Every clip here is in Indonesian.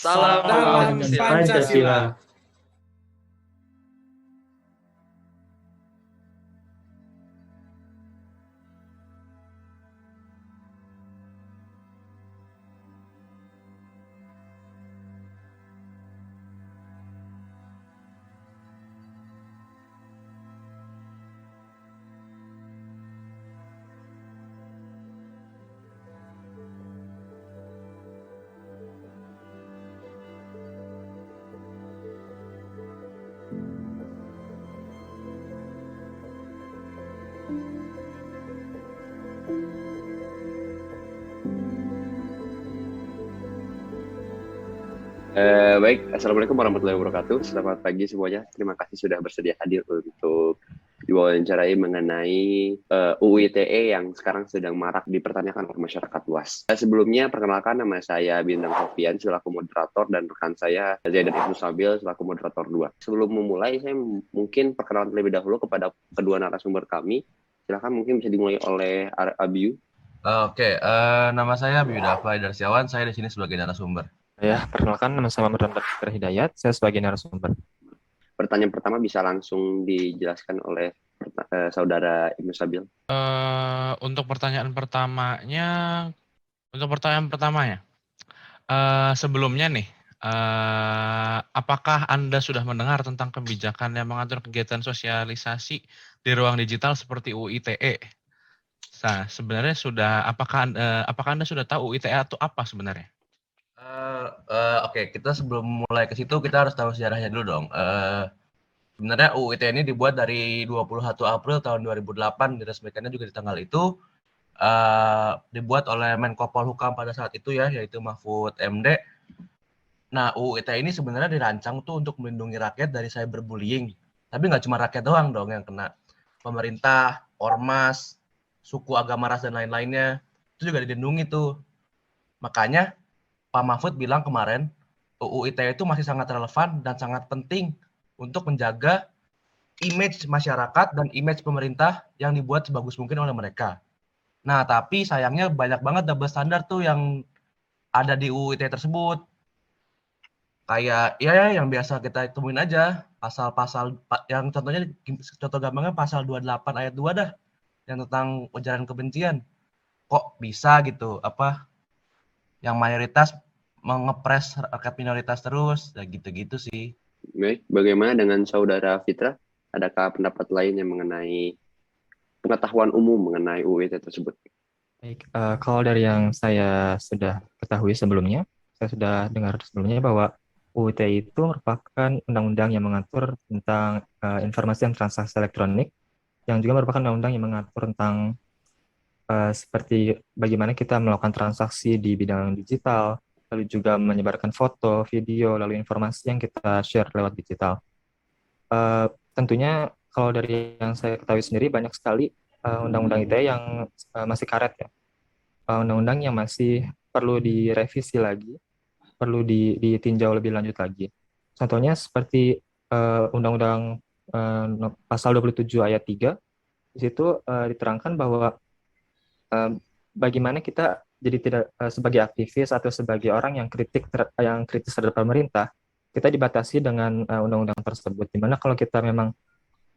Salam Salam Pancasila. Pancasila. Baik, Assalamualaikum warahmatullahi wabarakatuh. Selamat pagi semuanya. Terima kasih sudah bersedia hadir untuk diwawancarai mengenai UU ITE yang sekarang sedang marak dipertanyakan oleh masyarakat luas. Sebelumnya, perkenalkan nama saya Bintang Sofian selaku moderator dan rekan saya Zaidan Ibnu Sabil selaku moderator 2. Sebelum memulai, saya mungkin perkenalan terlebih dahulu kepada kedua narasumber kami. Silakan mungkin bisa dimulai oleh Abiu. Oke, nama saya Abiuda Aflai Darsiawan. Saya di sini sebagai narasumber. Ya, perkenalkan nama saya Muhammad Fikri Hidayat, saya sebagai narasumber. Pertanyaan pertama bisa langsung dijelaskan oleh saudara Ibnu Sabil. Untuk pertanyaan pertamanya, sebelumnya nih, apakah Anda sudah mendengar tentang kebijakan yang mengatur kegiatan sosialisasi di ruang digital seperti UU ITE? Nah, sebenarnya apakah Anda sudah tahu UU ITE itu apa sebenarnya? Oke, kita sebelum mulai ke situ kita harus tahu sejarahnya dulu dong. Sebenarnya UU ITE ini dibuat dari 21 April tahun 2008, diresmikannya juga di tanggal itu. Dibuat oleh Menko Polhukam pada saat itu ya, yaitu Mahfud MD. Nah, UU ITE ini sebenarnya dirancang tuh untuk melindungi rakyat dari cyberbullying. Tapi nggak cuma rakyat doang dong yang kena. Pemerintah, ormas, suku, agama, ras, dan lain-lainnya. Itu juga dilindungi tuh. Makanya Pak Mahfud bilang kemarin, UU ITE itu masih sangat relevan dan sangat penting untuk menjaga image masyarakat dan image pemerintah yang dibuat sebagus mungkin oleh mereka. Nah, tapi sayangnya banyak banget double standar tuh yang ada di UU ITE tersebut. Kayak ya yang biasa kita temuin aja, pasal-pasal yang contoh gampangnya pasal 28 ayat 2 dah, yang tentang ujaran kebencian. Kok bisa gitu, yang mayoritas mengepres rakyat minoritas terus, ya gitu-gitu sih. Baik, bagaimana dengan saudara Fitra? Adakah pendapat lain yang mengenai pengetahuan umum mengenai UU ITE tersebut? Baik, kalau dari yang saya sudah ketahui sebelumnya, saya sudah dengar sebelumnya bahwa UU ITE itu merupakan undang-undang yang mengatur tentang informasi dan transaksi elektronik, yang juga merupakan undang-undang yang mengatur tentang seperti bagaimana kita melakukan transaksi di bidang digital, lalu juga menyebarkan foto, video, lalu informasi yang kita share lewat digital. Tentunya kalau dari yang saya ketahui sendiri banyak sekali undang-undang ITE yang masih karet ya. Undang-undang yang masih perlu direvisi lagi, perlu ditinjau lebih lanjut lagi. Contohnya seperti Undang-Undang pasal 27 ayat 3, di situ diterangkan bahwa bagaimana kita jadi tidak sebagai aktivis atau sebagai orang yang kritis terhadap pemerintah, kita dibatasi dengan undang-undang tersebut. Dimana kalau kita memang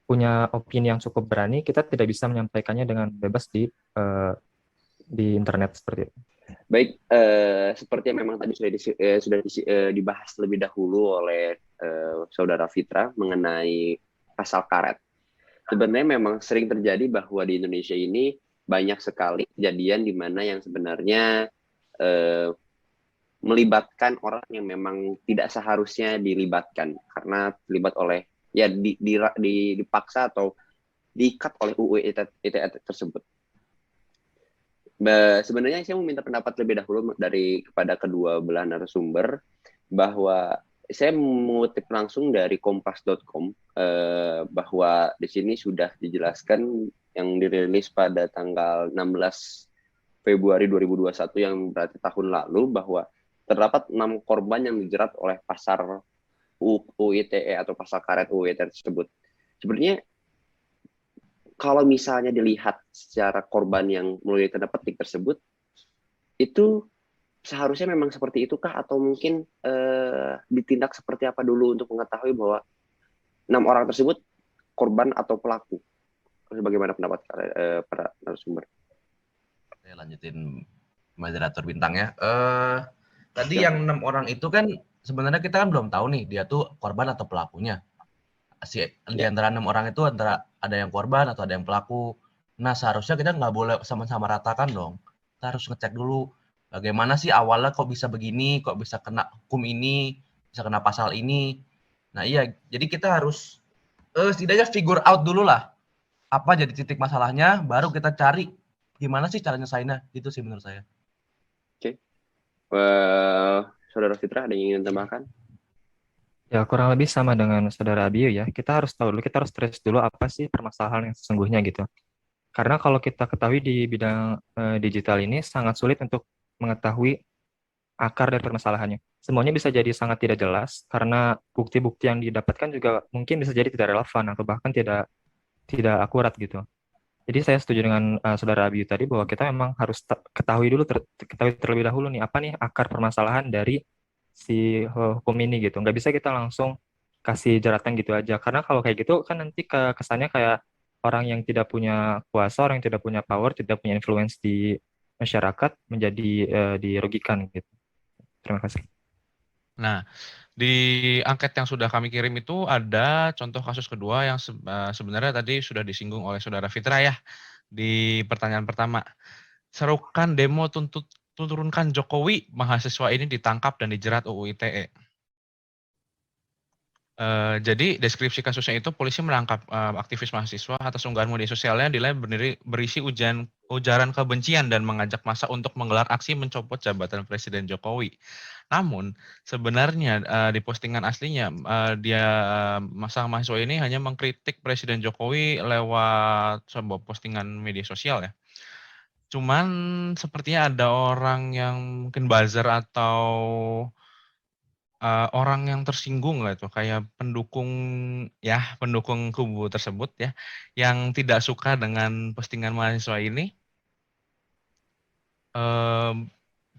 punya opini yang cukup berani, kita tidak bisa menyampaikannya dengan bebas di internet seperti itu. Baik, seperti yang memang tadi sudah dibahas lebih dahulu oleh saudara Fitra mengenai pasal karet. Sebenarnya memang sering terjadi bahwa di Indonesia ini banyak sekali kejadian di mana yang sebenarnya melibatkan orang yang memang tidak seharusnya dilibatkan karena terlibat oleh ya dipaksa atau diikat oleh UU ITE tersebut. Sebenarnya saya mau minta pendapat lebih dahulu kepada kedua belah narasumber bahwa saya mengutip langsung dari kompas.com bahwa di sini sudah dijelaskan yang dirilis pada tanggal 16 Februari 2021 yang berarti tahun lalu bahwa terdapat 6 korban yang dijerat oleh pasal UU ITE atau pasal karet UU ITE tersebut. Sebenarnya kalau misalnya dilihat secara korban yang melalui tanda petik tersebut, itu seharusnya memang seperti itukah atau mungkin ditindak seperti apa dulu untuk mengetahui bahwa 6 orang tersebut korban atau pelaku? Bagaimana pendapat para narasumber? Saya lanjutin moderator bintang ya. Tadi Ya. yang 6 orang itu kan sebenarnya kita kan belum tahu nih dia tuh korban atau pelakunya. Di antara 6 orang itu antara ada yang korban atau ada yang pelaku. Nah, seharusnya kita nggak boleh sama-sama ratakan dong. Kita harus ngecek dulu bagaimana sih awalnya kok bisa begini, kok bisa kena hukum ini, bisa kena pasal ini. Nah iya, jadi kita harus setidaknya figure out dulu lah apa jadi titik masalahnya, baru kita cari gimana sih cara nyelesainnya, gitu sih menurut saya. Oke. Saudara Fitra, ada yang ingin tambahkan? Ya, kurang lebih sama dengan Saudara Abiu ya. Kita harus tahu dulu, kita harus trace dulu apa sih permasalahan yang sesungguhnya gitu. Karena kalau kita ketahui di bidang digital ini sangat sulit untuk mengetahui akar dari permasalahannya. Semuanya bisa jadi sangat tidak jelas karena bukti-bukti yang didapatkan juga mungkin bisa jadi tidak relevan atau bahkan tidak akurat gitu. Jadi saya setuju dengan Saudara Abiu tadi bahwa kita memang harus ketahui terlebih dahulu nih apa nih akar permasalahan dari si hukum ini gitu. Nggak bisa kita langsung kasih jeratan gitu aja. Karena kalau kayak gitu kan nanti kesannya kayak orang yang tidak punya kuasa, orang yang tidak punya power, tidak punya influence di masyarakat menjadi dirugikan gitu. Terima kasih. Nah, di angket yang sudah kami kirim itu ada contoh kasus kedua yang sebenarnya tadi sudah disinggung oleh Saudara Fitra ya di pertanyaan pertama. Serukan demo turunkan Jokowi, mahasiswa ini ditangkap dan dijerat UU ITE. Jadi deskripsi kasusnya itu polisi menangkap aktivis mahasiswa atas unggahan media sosialnya dinilai berisi ujaran kebencian dan mengajak massa untuk menggelar aksi mencopot jabatan Presiden Jokowi. Namun sebenarnya di postingan aslinya masa mahasiswa ini hanya mengkritik Presiden Jokowi lewat sebuah postingan media sosial ya. Cuman sepertinya ada orang yang mungkin buzzer atau orang yang tersinggung lah itu, kayak pendukung kubu tersebut ya, yang tidak suka dengan postingan mahasiswa ini.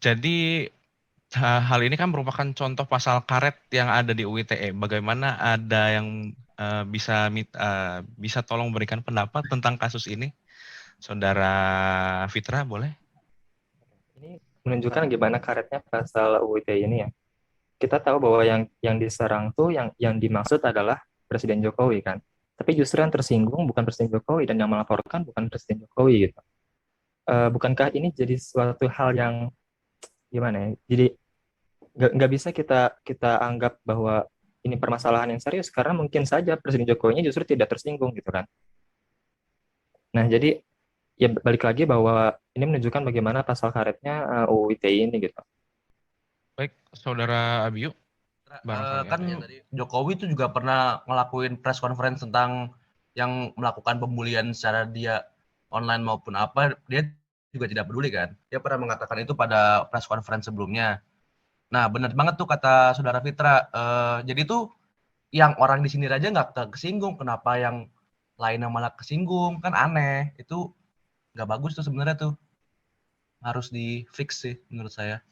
Jadi hal ini kan merupakan contoh pasal karet yang ada di UU ITE. Bagaimana ada yang bisa tolong berikan pendapat tentang kasus ini? Saudara Fitra, boleh? Ini menunjukkan gimana karetnya pasal UU ITE ini ya. Kita tahu bahwa yang diserang tuh yang dimaksud adalah Presiden Jokowi kan. Tapi justru yang tersinggung bukan Presiden Jokowi dan yang melaporkan bukan Presiden Jokowi gitu. Bukankah ini jadi suatu hal yang gimana ya? Jadi nggak bisa kita anggap bahwa ini permasalahan yang serius karena mungkin saja Presiden Jokowi justru tidak tersinggung gitu kan. Nah jadi ya balik lagi bahwa ini menunjukkan bagaimana pasal karetnya UU ITE ini gitu. Baik, Saudara Abiu. Kan Jokowi itu juga pernah ngelakuin press conference tentang yang melakukan pembulian secara dia online maupun apa, dia juga tidak peduli kan. Dia pernah mengatakan itu pada press conference sebelumnya. Nah, benar banget tuh kata Saudara Fitra. Jadi tuh yang orang di sini aja nggak kesinggung, kenapa yang lainnya malah kesinggung, kan aneh. Itu nggak bagus tuh sebenarnya tuh. Harus di fix sih menurut saya.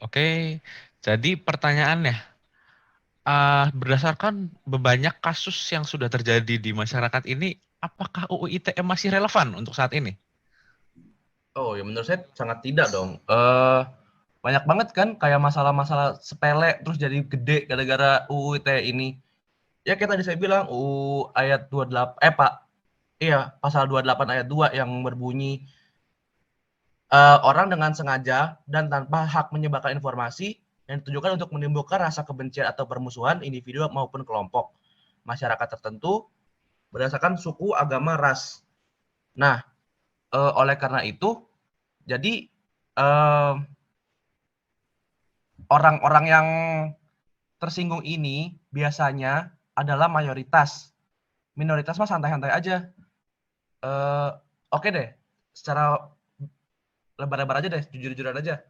Oke. Jadi pertanyaannya, berdasarkan banyak kasus yang sudah terjadi di masyarakat ini, apakah UU ITE masih relevan untuk saat ini? Oh ya menurut saya sangat tidak dong. Banyak banget kan kayak masalah-masalah sepele terus jadi gede gara-gara UU ITE ini. Ya kayak tadi saya bilang UU ayat 28 pasal 28 ayat 2 yang berbunyi orang dengan sengaja dan tanpa hak menyebarkan informasi yang ditujukan untuk menimbulkan rasa kebencian atau permusuhan individu maupun kelompok masyarakat tertentu berdasarkan suku, agama, ras. Nah, oleh karena itu, jadi orang-orang yang tersinggung ini biasanya adalah mayoritas. Minoritas mah santai-santai aja. Oke deh, secara lebar-lebar aja deh, jujur-jujuran aja.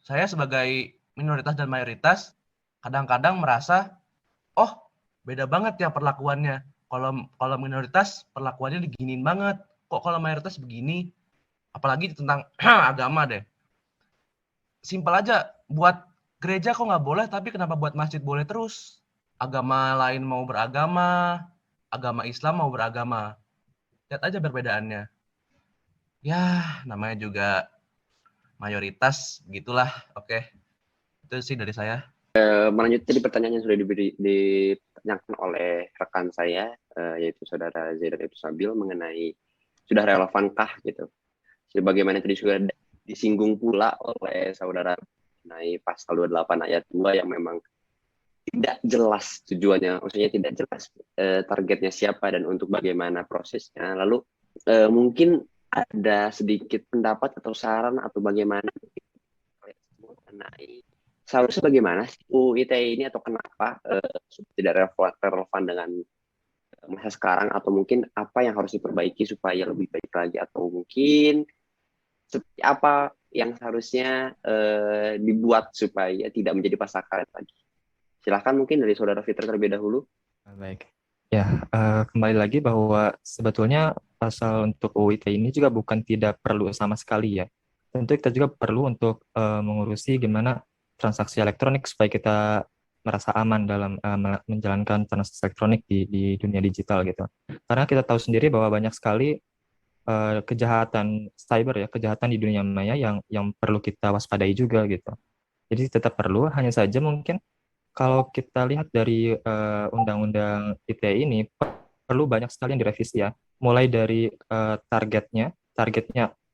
Saya sebagai minoritas dan mayoritas kadang-kadang merasa, oh beda banget ya perlakuannya. Kalau minoritas perlakuannya diginiin banget, kok kalau mayoritas begini. apalagi tentang agama deh. Simpel aja, buat gereja kok nggak boleh, tapi kenapa buat masjid boleh terus? Agama lain mau beragama, agama Islam mau beragama. Lihat aja perbedaannya. Ya, namanya juga mayoritas, begitulah. Oke, itu sih dari saya. Melanjutkan di pertanyaan yang sudah ditanyakan oleh rekan saya, yaitu saudara Zaidan Ibnu Sabil, mengenai sudah relevankah gitu. Sebagaimana tadi sudah disinggung pula oleh saudara mengenai pasal 28 ayat 2 yang memang tidak jelas tujuannya, maksudnya tidak jelas targetnya siapa dan untuk bagaimana prosesnya. Lalu mungkin ada sedikit pendapat atau saran atau bagaimana mengenai seharusnya bagaimana sih UU ITE ini, atau kenapa tidak relevan dengan masa sekarang, atau mungkin apa yang harus diperbaiki supaya lebih baik lagi, atau mungkin seperti apa yang seharusnya dibuat supaya tidak menjadi pasal karet lagi. Silahkan mungkin dari saudara Fitri terlebih dahulu. Baik. Ya, kembali lagi bahwa sebetulnya pasal untuk UU ITE ini juga bukan tidak perlu sama sekali ya. Tentu kita juga perlu untuk mengurusi gimana transaksi elektronik supaya kita merasa aman dalam menjalankan transaksi elektronik di dunia digital gitu. Karena kita tahu sendiri bahwa banyak sekali kejahatan cyber ya, kejahatan di dunia maya yang perlu kita waspadai juga gitu. Jadi tetap perlu, hanya saja mungkin kalau kita lihat dari undang-undang ITE ini perlu banyak sekali yang direvisi ya. Mulai dari targetnya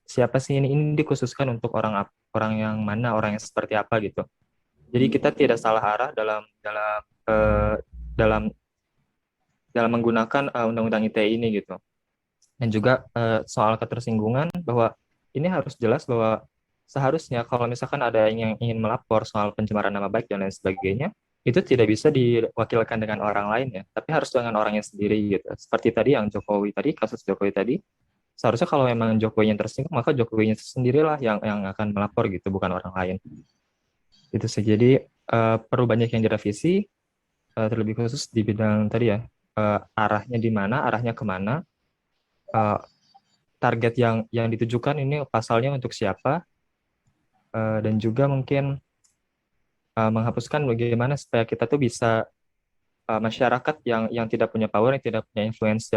siapa sih ini dikhususkan untuk orang yang mana, orang yang seperti apa gitu. Jadi kita tidak salah arah dalam menggunakan undang-undang ITE ini gitu. Dan juga soal ketersinggungan, bahwa ini harus jelas bahwa seharusnya kalau misalkan ada yang ingin melapor soal pencemaran nama baik dan lain sebagainya, itu tidak bisa diwakilkan dengan orang lain ya, tapi harus dengan orangnya sendiri gitu. Seperti tadi yang Jokowi tadi, kasus Jokowi tadi, seharusnya kalau memang Jokowi yang tersinggung, maka Jokowinya sendirilah yang akan melapor gitu, bukan orang lain. Itu sih. Jadi perlu banyak yang direvisi, terlebih khusus di bidang tadi ya, arahnya di mana, arahnya kemana, target yang ditujukan ini pasalnya untuk siapa, dan juga mungkin menghapuskan bagaimana supaya kita tuh bisa masyarakat yang tidak punya power, yang tidak punya influence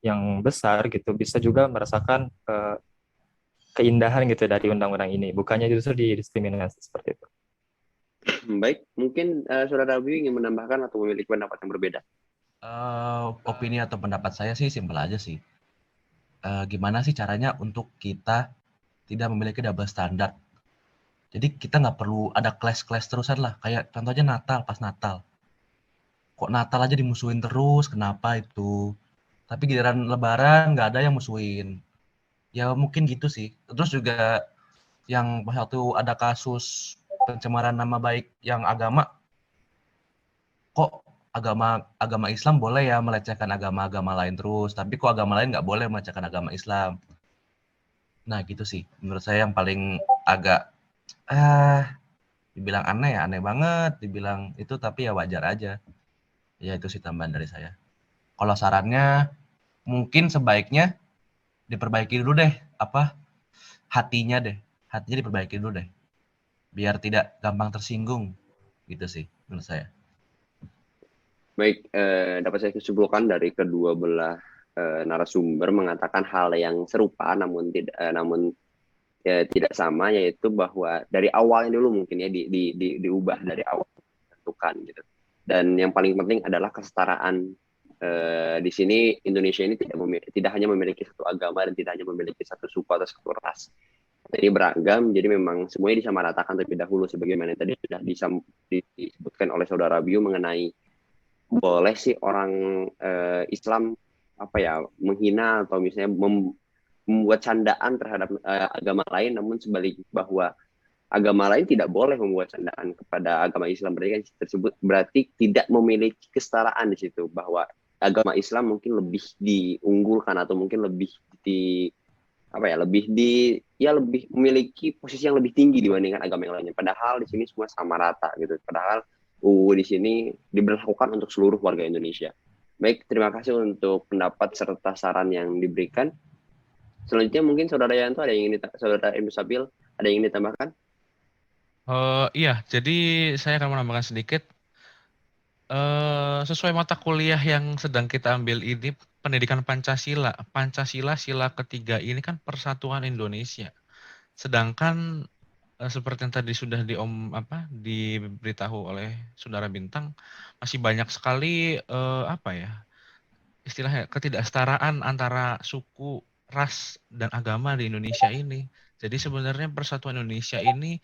yang besar gitu, bisa juga merasakan keindahan gitu dari undang-undang ini, bukannya justru didiskriminasi seperti itu. Baik, mungkin saudara Abiy ingin menambahkan atau memiliki pendapat yang berbeda. Opini atau pendapat saya sih simpel aja sih. Gimana sih caranya untuk kita tidak memiliki double standard? Jadi kita nggak perlu ada clash terusan lah. Kayak contohnya Natal, pas Natal. Kok Natal aja dimusuhin terus, kenapa itu? Tapi giliran Lebaran nggak ada yang musuhin. Ya mungkin gitu sih. Terus juga yang waktu ada kasus pencemaran nama baik yang agama, kok agama Islam boleh ya melecehkan agama-agama lain terus, tapi kok agama lain nggak boleh melecehkan agama Islam. Nah gitu sih, menurut saya yang paling agak dibilang aneh ya, aneh banget, dibilang itu tapi ya wajar aja. Ya itu sih tambahan dari saya. Kalau sarannya mungkin sebaiknya diperbaiki dulu deh, hatinya diperbaiki dulu deh, biar tidak gampang tersinggung, gitu sih menurut saya. Baik, dapat saya kesimpulan dari kedua belah narasumber mengatakan hal yang serupa, namun tidak sama, yaitu bahwa dari awalnya dulu mungkin ya diubah dari awal, tentukan gitu. Dan yang paling penting adalah kesetaraan. Di sini Indonesia ini tidak hanya memiliki satu agama dan tidak hanya memiliki satu suku atau satu ras. Jadi beragam, jadi memang semuanya disamaratakan terlebih dahulu, sebagaimana tadi sudah disebutkan oleh saudara Biu mengenai boleh sih orang Islam menghina atau misalnya membuat candaan terhadap agama lain, namun sebaliknya bahwa agama lain tidak boleh membuat candaan kepada agama Islam. Berarti tidak memiliki kesetaraan di situ, bahwa agama Islam mungkin lebih diunggulkan atau mungkin lebih lebih memiliki posisi yang lebih tinggi dibandingkan agama yang lainnya. Padahal di sini semua sama rata gitu. Padahal UU di sini diberlakukan untuk seluruh warga Indonesia. Baik, terima kasih untuk pendapat serta saran yang diberikan. Selanjutnya mungkin Saudara Yanto Saudara Ibnu Sabil ada yang ingin ditambahkan? Iya, jadi saya akan menambahkan sedikit. Sesuai mata kuliah yang sedang kita ambil ini, pendidikan Pancasila. Pancasila sila ketiga ini kan persatuan Indonesia. Sedangkan seperti yang tadi sudah diberitahu oleh Saudara Bintang, masih banyak sekali istilahnya ketidaksetaraan antara suku, ras, dan agama di Indonesia ini. Jadi sebenarnya persatuan Indonesia ini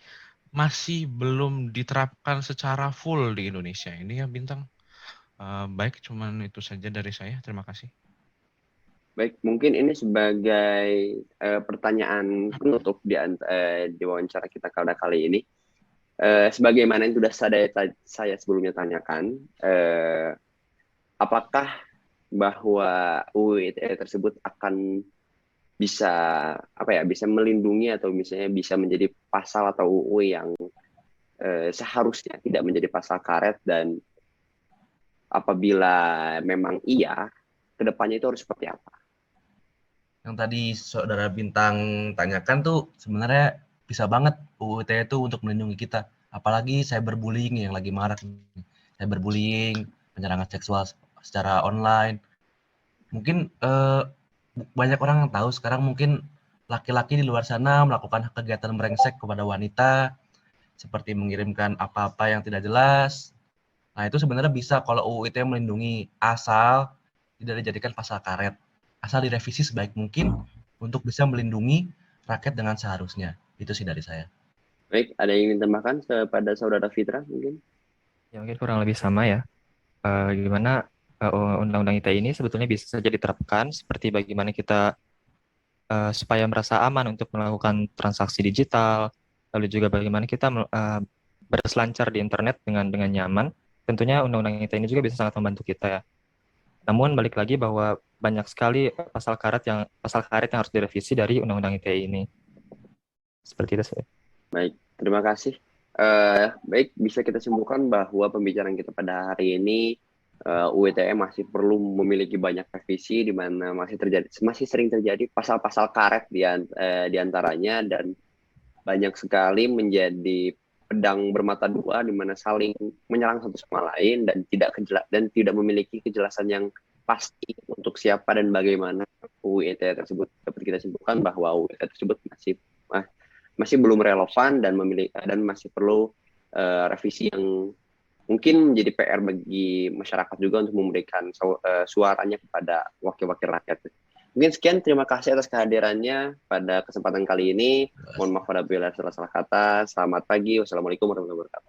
masih belum diterapkan secara full di Indonesia ini ya Bintang. Baik, cuman itu saja dari saya. Terima kasih. Baik, mungkin ini sebagai pertanyaan penutup di wawancara kita kali ini. Sebagaimana yang sudah saya sebelumnya tanyakan, apakah bahwa UU ITE tersebut akan bisa melindungi atau misalnya bisa menjadi pasal atau UU yang seharusnya tidak menjadi pasal karet, dan apabila memang iya, kedepannya itu harus seperti apa? Yang tadi Saudara Bintang tanyakan tuh sebenarnya bisa banget UU ITE itu untuk melindungi kita. Apalagi cyberbullying yang lagi marak. Cyberbullying, penyerangan seksual secara online. Mungkin banyak orang yang tahu sekarang mungkin laki-laki di luar sana melakukan kegiatan brengsek kepada wanita, seperti mengirimkan apa-apa yang tidak jelas. Nah, itu sebenarnya bisa kalau UU ITE melindungi, asal tidak dijadikan pasal karet. Asal direvisi sebaik mungkin untuk bisa melindungi rakyat dengan seharusnya. Itu sih dari saya. Baik, ada yang ingin tambahkan kepada Saudara Fitra mungkin? Ya mungkin kurang lebih sama ya. Gimana Undang-Undang ITE ini sebetulnya bisa saja diterapkan seperti bagaimana kita supaya merasa aman untuk melakukan transaksi digital, lalu juga bagaimana kita berselancar di internet dengan nyaman. Tentunya Undang-Undang ITE ini juga bisa sangat membantu kita ya. Namun balik lagi bahwa banyak sekali pasal karet yang harus direvisi dari Undang-Undang ITE ini. Seperti itu sih. Baik, terima kasih. Baik, bisa kita simpulkan bahwa pembicaraan kita pada hari ini UU ITE masih perlu memiliki banyak revisi, di mana masih sering terjadi pasal-pasal karet di antaranya, dan banyak sekali menjadi pedang bermata dua, di mana saling menyerang satu sama lain dan tidak memiliki kejelasan yang pasti untuk siapa dan bagaimana UU ITE tersebut. Dapat kita simpulkan bahwa UU ITE tersebut masih belum relevan dan masih perlu revisi yang mungkin menjadi PR bagi masyarakat juga untuk memberikan suaranya kepada wakil-wakil rakyat. Mungkin sekian, terima kasih atas kehadirannya pada kesempatan kali ini. Mohon maaf apabila salah kata. Selamat pagi, wassalamualaikum warahmatullahi wabarakatuh.